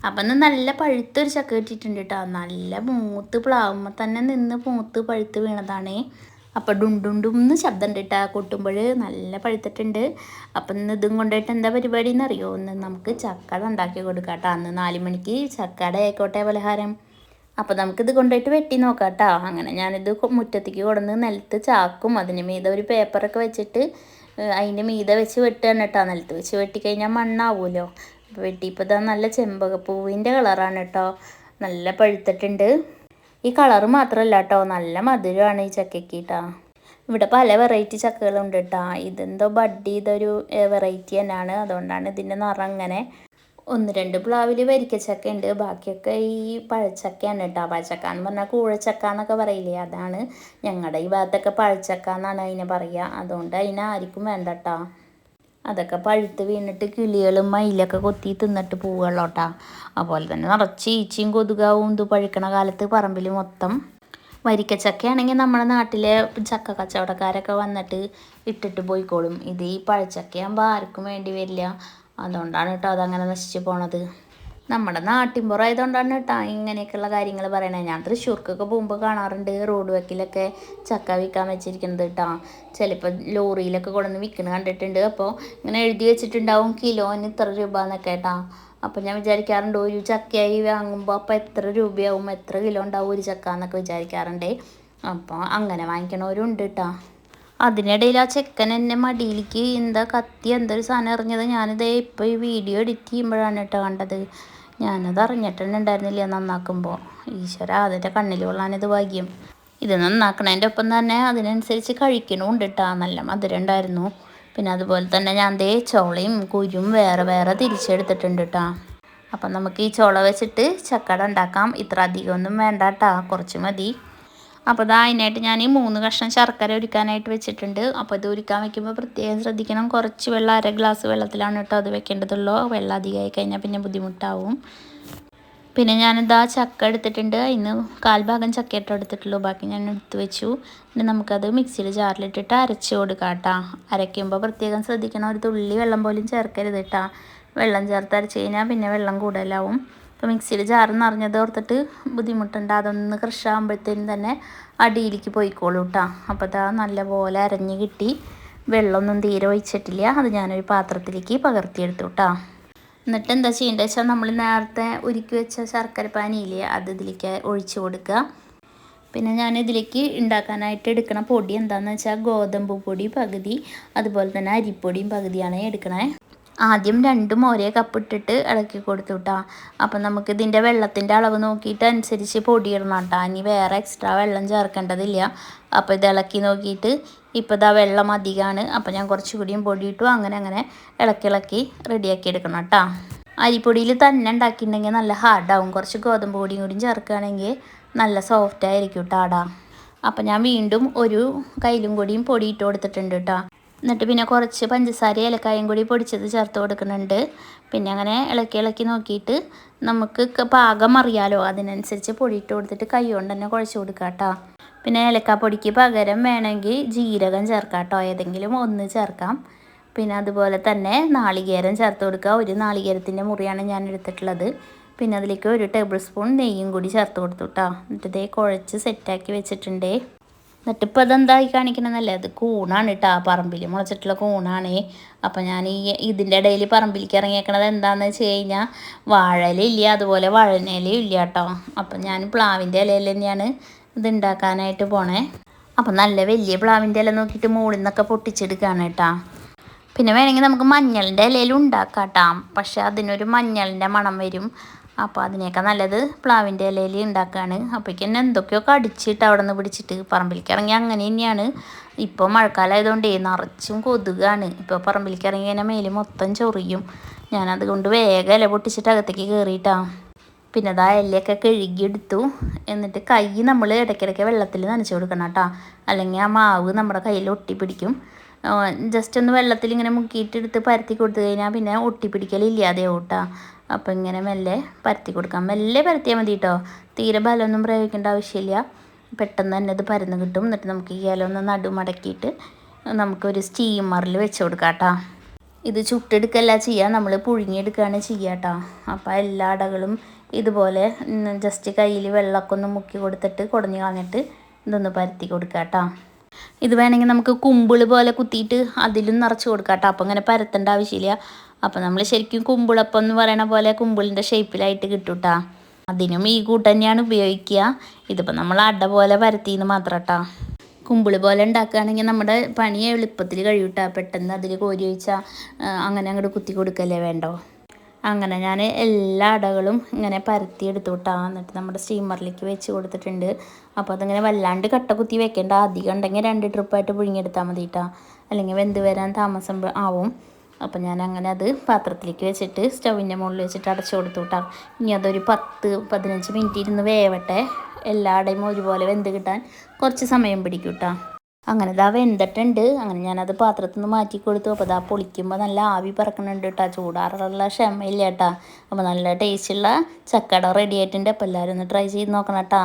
അപ്പം ഇന്ന് നല്ല പഴുത്തൊരു ചക്ക കിട്ടിയിട്ടുണ്ട് കേട്ടോ. നല്ല മൂത്ത് പ്ലാവുമ്പോൾ തന്നെ നിന്ന് മൂത്ത് പഴുത്ത് വീണതാണേ. അപ്പോൾ ഡുണ്ടുണ്ടെന്ന് ശബ്ദം ഉണ്ട് കേട്ടോ കൊട്ടുമ്പോൾ. നല്ല പഴുത്തിട്ടുണ്ട്. അപ്പം ഇന്ന് ഇതും കൊണ്ടുപോയിട്ട് എന്താ പരിപാടി എന്നറിയോ? ഒന്ന് നമുക്ക് ചക്കട ഉണ്ടാക്കി കൊടുക്കാം കേട്ടോ. അന്ന് 4 മണിക്ക് ചക്കട ആയിക്കോട്ടെ പലഹാരം. അപ്പോൾ നമുക്കിത് കൊണ്ടുപോയിട്ട് വെട്ടി നോക്കാം കേട്ടോ. അങ്ങനെ ഞാനിത് മുറ്റത്തേക്ക് കൊണ്ടുവന്ന് നിലത്ത് ചാക്കും അതിന് മീതെ ഒരു പേപ്പറൊക്കെ വെച്ചിട്ട് അതിൻ്റെ മീതെ വെച്ച് വെട്ടുകയാണ് കേട്ടോ. നിലത്ത് വെച്ച് വെട്ടിക്കഴിഞ്ഞാൽ മണ്ണാവുമല്ലോ. അപ്പോൾ വെട്ടിയപ്പോൾ ഇതാ നല്ല ചെമ്പകപ്പൂവിൻ്റെ കളറാണ് കേട്ടോ. നല്ല പഴുത്തിട്ടുണ്ട്. ഈ കളറ് മാത്രമല്ല കേട്ടോ, നല്ല മധുരമാണ് ഈ ചക്കയ്ക്ക് കേട്ടോ. ഇവിടെ പല വെറൈറ്റി ചക്കകളുണ്ട് കേട്ടോ. ഇതെന്തോ ബഡ് ചെയ്തൊരു വെറൈറ്റി തന്നെയാണ്. അതുകൊണ്ടാണ് ഇതിൻ്റെ നിറം അങ്ങനെ. 1-2 പ്ലാവിൽ വരിക്കച്ചക്ക ഉണ്ട്. ബാക്കിയൊക്കെ ഈ പഴച്ചക്കയാണ് കേട്ടോ. പഴച്ചക്ക എന്ന് പറഞ്ഞാൽ കൂഴച്ചക്ക എന്നൊക്കെ പറയില്ലേ, അതാണ്. ഞങ്ങളുടെ ഈ ഭാഗത്തൊക്കെ പഴച്ചക്ക എന്നാണ് അതിനെ പറയുക. അതുകൊണ്ട് അതിനെ ആർക്കും വേണ്ട കേട്ടോ. അതൊക്കെ പഴുത്ത് വീണിട്ട് കിളികളും മയിലൊക്കെ കൊത്തി തിന്നിട്ട് പോവുകയുള്ളൂ കേട്ടോ. അതുപോലെ തന്നെ നിറച്ച് ഈച്ചയും കൊതുകാവും ഇത് പഴുക്കണ കാലത്ത് പറമ്പിൽ മൊത്തം. വരിക്കച്ചക്കയാണെങ്കിൽ നമ്മുടെ നാട്ടിലെ ചക്ക കച്ചവടക്കാരൊക്കെ വന്നിട്ട് ഇട്ടിട്ട് പോയിക്കോളും. ഇത് ഈ പഴച്ചക്കയാകുമ്പോൾ ആർക്കും വേണ്ടി വരില്ല. അതുകൊണ്ടാണ് കേട്ടോ അതങ്ങനെ നശിച്ച് പോണത്. നമ്മുടെ നാട്ടിൻപുറം ആയതുകൊണ്ടാണ് കേട്ടോ ഇങ്ങനെയൊക്കെയുള്ള കാര്യങ്ങൾ പറയണത്. ഞാൻ തൃശ്ശൂർക്കൊക്കെ പോകുമ്പോൾ കാണാറുണ്ട് റോഡ് വക്കിലൊക്കെ ചക്ക വിൽക്കാൻ വെച്ചിരിക്കുന്നത് കേട്ടോ. ചിലപ്പോൾ ലോറിയിലൊക്കെ കൊണ്ടുവന്ന് വിൽക്കുന്നത് കണ്ടിട്ടുണ്ട്. അപ്പോൾ ഇങ്ങനെ എഴുതി വെച്ചിട്ടുണ്ടാവും കിലോന് ഇത്ര രൂപ എന്നൊക്കെ കേട്ടോ. അപ്പോൾ ഞാൻ വിചാരിക്കാറുണ്ട് ഒരു ചക്കയായി വാങ്ങുമ്പോൾ അപ്പോൾ എത്ര രൂപയാവും, എത്ര കിലോ ഉണ്ടാവും ഒരു ചക്ക എന്നൊക്കെ വിചാരിക്കാറുണ്ട്. അപ്പോൾ അങ്ങനെ വാങ്ങിക്കണവരും ഉണ്ട് കേട്ടോ. അതിനിടയിൽ ആ ചെക്കൻ എന്നെ മടിയിലേക്ക് എന്താ കത്തി എന്തൊരു സാധനം എറിഞ്ഞത് ഞാനിതേ ഇപ്പോൾ ഈ വീഡിയോ എഡിറ്റ് ചെയ്യുമ്പോഴാണ് കേട്ടോ കണ്ടത്. ഞാനത് അറിഞ്ഞിട്ട് ഉണ്ടായിരുന്നില്ല നന്നാക്കുമ്പോൾ. ഈശ്വര, അതിൻ്റെ കണ്ണിൽ കൊള്ളാനിത് ഭാഗ്യം. ഇത് നന്നാക്കണതിൻ്റെ ഒപ്പം തന്നെ അതിനനുസരിച്ച് കഴിക്കണമുണ്ട് കേട്ടോ. നല്ല മധുരം ഉണ്ടായിരുന്നു. പിന്നെ അതുപോലെ തന്നെ ഞാൻ ദേ ചോളയും കുരും വേറെ വേറെ തിരിച്ചെടുത്തിട്ടുണ്ട് കേട്ടോ. അപ്പം നമുക്ക് ഈ ചോള വെച്ചിട്ട് ചക്കട ഉണ്ടാക്കാം. ഇത്ര അധികമൊന്നും വേണ്ട കേട്ടോ, കുറച്ച് മതി. അപ്പോൾ ഇതാ അതിനായിട്ട് ഞാൻ 3 കഷ്ണം ശർക്കര ഉരുക്കാനായിട്ട് വെച്ചിട്ടുണ്ട്. അപ്പോൾ ഇത് ഉരുക്കാൻ വെക്കുമ്പോൾ പ്രത്യേകം ശ്രദ്ധിക്കണം. കുറച്ച് വെള്ളം 1/2 ഗ്ലാസ് വെള്ളത്തിലാണ് കേട്ടോ അത് വെക്കേണ്ടതുള്ളൂ. വെള്ളം അധികമായി കഴിഞ്ഞാൽ പിന്നെ ബുദ്ധിമുട്ടാവും. പിന്നെ ഞാനിതാ ചക്ക എടുത്തിട്ടുണ്ട്. അതിന് 1/4 ഭാഗം ചക്കയിട്ട് എടുത്തിട്ടുള്ളൂ. ബാക്കി ഞാൻ എടുത്ത് വെച്ചു. പിന്നെ നമുക്കത് മിക്സിയിൽ ജാറിലിട്ടിട്ട് അരച്ച് കൊടുക്കാം കേട്ടോ. അരയ്ക്കുമ്പോൾ പ്രത്യേകം ശ്രദ്ധിക്കണം, ഒരു തുള്ളി വെള്ളം പോലും ചേർക്കരുത് കേട്ടോ. വെള്ളം ചേർത്ത് അരച്ച് കഴിഞ്ഞാൽ പിന്നെ വെള്ളം കൂടുതലാവും. അപ്പോൾ മിക്സിയിൽ ജാറ് നിറഞ്ഞത് ഓർത്തിട്ട് ബുദ്ധിമുട്ടുണ്ട്. അതൊന്ന് ക്രഷാകുമ്പോഴത്തേനും തന്നെ അടിയിലേക്ക് പോയിക്കോളൂ കേട്ടോ. അപ്പോൾ ഇതാ നല്ലപോലെ അരഞ്ഞ് കിട്ടി. വെള്ളമൊന്നും തീരെ ഒഴിച്ചിട്ടില്ല. അത് ഞാനൊരു പാത്രത്തിലേക്ക് പകർത്തിയെടുത്തു കേട്ടോ. എന്നിട്ട് എന്താ ചെയ്യേണ്ടത് വെച്ചാൽ നമ്മൾ നേരത്തെ ഉരുക്കി വെച്ച ശർക്കര പാനിയില്ലേ, അത് ഇതിലേക്ക് ഒഴിച്ച് കൊടുക്കുക. പിന്നെ ഞാൻ ഇതിലേക്ക് ഉണ്ടാക്കാനായിട്ട് എടുക്കണ പൊടി എന്താണെന്ന് വെച്ചാൽ ഗോതമ്പ് പൊടി പകുതി, അതുപോലെ തന്നെ അരിപ്പൊടിയും പകുതിയാണ് എടുക്കണേ. ആദ്യം 2ഉം ഒരേ കപ്പ് ഇട്ടിട്ട് ഇളക്കി കൊടുത്തു കേട്ടോ. അപ്പം നമുക്ക് ഇതിൻ്റെ വെള്ളത്തിൻ്റെ അളവ് നോക്കിയിട്ട് അനുസരിച്ച് പൊടി ഇടണം കേട്ടോ. ഇനി വേറെ എക്സ്ട്രാ വെള്ളം ചേർക്കേണ്ടതില്ല. അപ്പോൾ ഇത് ഇളക്കി നോക്കിയിട്ട് ഇപ്പോൾ ഇതാ വെള്ളം അധികമാണ്. അപ്പോൾ ഞാൻ കുറച്ചുകൂടിയും പൊടി ഇട്ടു. അങ്ങനെ ഇളക്കി റെഡിയാക്കി എടുക്കണം കേട്ടോ. അരിപ്പൊടിയിൽ തന്നെ ഉണ്ടാക്കിയിട്ടുണ്ടെങ്കിൽ നല്ല ഹാർഡാവും. കുറച്ച് ഗോതമ്പ് പൊടിയും കൂടിയും ചേർക്കുകയാണെങ്കിൽ നല്ല സോഫ്റ്റ് ആയിരിക്കും കേട്ടോ അട. അപ്പം ഞാൻ വീണ്ടും ഒരു കയ്യിലും കൂടിയും പൊടി ഇട്ട് കൊടുത്തിട്ടുണ്ട് കേട്ടോ. എന്നിട്ട് പിന്നെ കുറച്ച് പഞ്ചസാര ഏലക്കായും കൂടി പൊടിച്ചത് ചേർത്ത് കൊടുക്കുന്നുണ്ട്. പിന്നെ അങ്ങനെ ഇളക്കി നോക്കിയിട്ട് നമുക്ക് പാകം അറിയാലോ, അതിനനുസരിച്ച് പൊടി ഇട്ട് കൊടുത്തിട്ട് കൈ കൊണ്ട് തന്നെ കുഴച്ച് കൊടുക്കാം കേട്ടോ. പിന്നെ ഏലക്കാപ്പൊടിക്ക് പകരം വേണമെങ്കിൽ ജീരകം ചേർക്കാം കേട്ടോ. ഏതെങ്കിലും ഒന്ന് ചേർക്കാം. പിന്നെ അതുപോലെ തന്നെ നാളികേരം ചേർത്ത് കൊടുക്കുക. ഒരു നാളികേരത്തിൻ്റെ മുറിയാണ് ഞാൻ എടുത്തിട്ടുള്ളത്. പിന്നെ അതിലേക്ക് 1 ടേബിൾ സ്പൂൺ നെയ്യും കൂടി ചേർത്ത് കൊടുത്തു കേട്ടോ. എന്നിട്ട് ഇതേ കുഴച്ച് സെറ്റാക്കി വെച്ചിട്ടുണ്ടേ. എന്നിട്ട് ഇപ്പോൾ അതെന്തായി കാണിക്കണമെന്നല്ലേ, അത് കൂണാണ് കേട്ടോ. പറമ്പിൽ മുളച്ചിട്ടുള്ള കൂണാണേ. അപ്പം ഞാൻ ഇതിൻ്റെ ഇടയിൽ പറമ്പിലേക്ക് ഇറങ്ങിയേക്കണത് എന്താണെന്ന് വെച്ച് കഴിഞ്ഞാൽ വാഴയിലില്ല, അതുപോലെ വഴനയിലും ഇല്ല കേട്ടോ. അപ്പം ഞാൻ പ്ലാവിൻ്റെ ഇലയിൽ തന്നെയാണ് ഇത് ഉണ്ടാക്കാനായിട്ട് പോണേ. അപ്പം നല്ല വലിയ പ്ലാവിൻ്റെ ഇല നോക്കിയിട്ട് മുകളിൽ നിന്നൊക്കെ പൊട്ടിച്ചെടുക്കുകയാണ് കേട്ടോ. പിന്നെ വേണമെങ്കിൽ നമുക്ക് മഞ്ഞളിൻ്റെ ഇലയിലും ഉണ്ടാക്കാം കേട്ടോ. പക്ഷെ അതിനൊരു മഞ്ഞളിൻ്റെ മണം വരും. അപ്പോൾ അതിനേക്കാൾ നല്ലത് പ്ലാവിൻ്റെ ഇലയിൽ ഉണ്ടാക്കുകയാണ്. അപ്പോഴേക്കും തന്നെ എന്തൊക്കെയോ കടിച്ചിട്ട് അവിടെ നിന്ന് പിടിച്ചിട്ട് പറമ്പിലേക്ക് ഇറങ്ങി. അങ്ങനെ തന്നെയാണ്. ഇപ്പോൾ മഴക്കാലമായതുകൊണ്ട് നിറച്ചും കൊതുകാണ്. ഇപ്പോൾ പറമ്പിലേക്ക് ഇറങ്ങി കഴിഞ്ഞാൽ മേല് മൊത്തം ചൊറിയും. ഞാനതുകൊണ്ട് വേഗം ഇല പൊട്ടിച്ചിട്ട് അകത്തേക്ക് കയറിയിട്ടാണ്. പിന്നെ അതാ ഇലയൊക്കെ കഴുകിയെടുത്തു. എന്നിട്ട് കൈ നമ്മൾ ഇടയ്ക്കിടയ്ക്ക് വെള്ളത്തിൽ നനച്ച് കൊടുക്കണം കേട്ടോ. അല്ലെങ്കിൽ ആ മാവ് നമ്മുടെ കയ്യിൽ ഒട്ടിപ്പിടിക്കും. ജസ്റ്റ് ഒന്ന് വെള്ളത്തിൽ ഇങ്ങനെ മുക്കിയിട്ടെടുത്ത് പരത്തി കൊടുത്തു കഴിഞ്ഞാൽ പിന്നെ ഒട്ടിപ്പിടിക്കലില്ലാതെയാവും കേട്ടോ. അപ്പോൾ ഇങ്ങനെ മെല്ലെ പരത്തി കൊടുക്കാം. മെല്ലെ പരത്തിയാൽ മതി കേട്ടോ. തീരെ ബലമൊന്നും പ്രയോഗിക്കേണ്ട ആവശ്യമില്ല. പെട്ടെന്ന് തന്നെ ഇത് പരന്ന് കിട്ടും. എന്നിട്ട് നമുക്ക് ഈ ഇല ഒന്ന് നടുമടക്കിയിട്ട് നമുക്കൊരു സ്റ്റീമറിൽ വെച്ച് കൊടുക്കാം കേട്ടോ. ഇത് ചുട്ടെടുക്കല്ല ചെയ്യുക, നമ്മൾ പുഴുങ്ങിയെടുക്കുകയാണ് ചെയ്യുക കേട്ടോ. അപ്പോൾ എല്ലാ അടകളും ഇതുപോലെ ജസ്റ്റ് കയ്യിൽ വെള്ളമൊക്കെ ഒന്ന് മുക്കി കൊടുത്തിട്ട് കുടഞ്ഞ് കളഞ്ഞിട്ട് ഇതൊന്ന് പരത്തി കൊടുക്കുക കേട്ടോ. ഇത് വേണമെങ്കിൽ നമുക്ക് കുമ്പിൾ പോലെ കുത്തിയിട്ട് അതിലും നിറച്ച് കൊടുക്കാം കേട്ടോ. അപ്പോൾ അങ്ങനെ പരത്തേണ്ട ആവശ്യമില്ല. അപ്പോൾ നമ്മൾ ശരിക്കും കുമ്പിളപ്പം എന്ന് പറയണ പോലെ കുമ്പിളിൻ്റെ ഷേപ്പിലായിട്ട് കിട്ടും കേട്ടോ. അതിനും ഈ കൂട്ട് തന്നെയാണ് ഉപയോഗിക്കുക. ഇതിപ്പോൾ നമ്മൾ അട പോലെ പരത്തിയെന്ന് മാത്രം കേട്ടോ. കുമ്പിൾ പോലെ ഉണ്ടാക്കുകയാണെങ്കിൽ നമ്മുടെ പണി എളുപ്പത്തിൽ കഴിയൂട്ടാ. പെട്ടെന്ന് അതിൽ കോരി ഒഴിച്ചാൽ അങ്ങനെ അങ്ങോട്ട് കുത്തി കൊടുക്കല്ലേ വേണ്ടോ. അങ്ങനെ ഞാൻ എല്ലാ അടകളും ഇങ്ങനെ പരത്തി എടുത്തു വിട്ടാ. എന്നിട്ട് നമ്മുടെ സ്റ്റീമറിലേക്ക് വെച്ച് കൊടുത്തിട്ടുണ്ട്. അപ്പോൾ അതിങ്ങനെ വല്ലാണ്ട് കട്ട കുത്തി വെക്കേണ്ട. അധികം ഉണ്ടെങ്കിൽ 2 ട്രിപ്പായിട്ട് പുഴുങ്ങിയെടുത്താൽ മതി കേട്ടോ. അല്ലെങ്കിൽ വെന്ത് വരാൻ താമസം ആവും. അപ്പം ഞാൻ അങ്ങനെ അത് പാത്രത്തിലേക്ക് വെച്ചിട്ട് സ്റ്റൗവിൻ്റെ മുകളിൽ വെച്ചിട്ട് അടച്ചു കൊടുത്തു കേട്ടോ. ഇനി അതൊരു 10-15 മിനിറ്റ് ഇരുന്ന് വേവട്ടെ. എല്ലാ അടയും ഒരുപോലെ വെന്ത് കിട്ടാൻ കുറച്ച് സമയം പിടിക്കും കേട്ടോ. അങ്ങനെ ഇതാ വെന്തിട്ടുണ്ട്. അങ്ങനെ ഞാനത് പാത്രത്തിൽ നിന്ന് മാറ്റി കൊടുത്തു. അപ്പോൾ ഇതാ പൊളിക്കുമ്പോൾ നല്ല ആവി പറക്കണുണ്ട് കേട്ടോ. ചൂടാറുള്ള ക്ഷമയില്ല കേട്ടോ. അപ്പോൾ നല്ല ടേസ്റ്റുള്ള ചക്കട റെഡി ആയിട്ടുണ്ട്. അപ്പോൾ എല്ലാവരും ഒന്ന് ട്രൈ ചെയ്ത് നോക്കണം കേട്ടോ.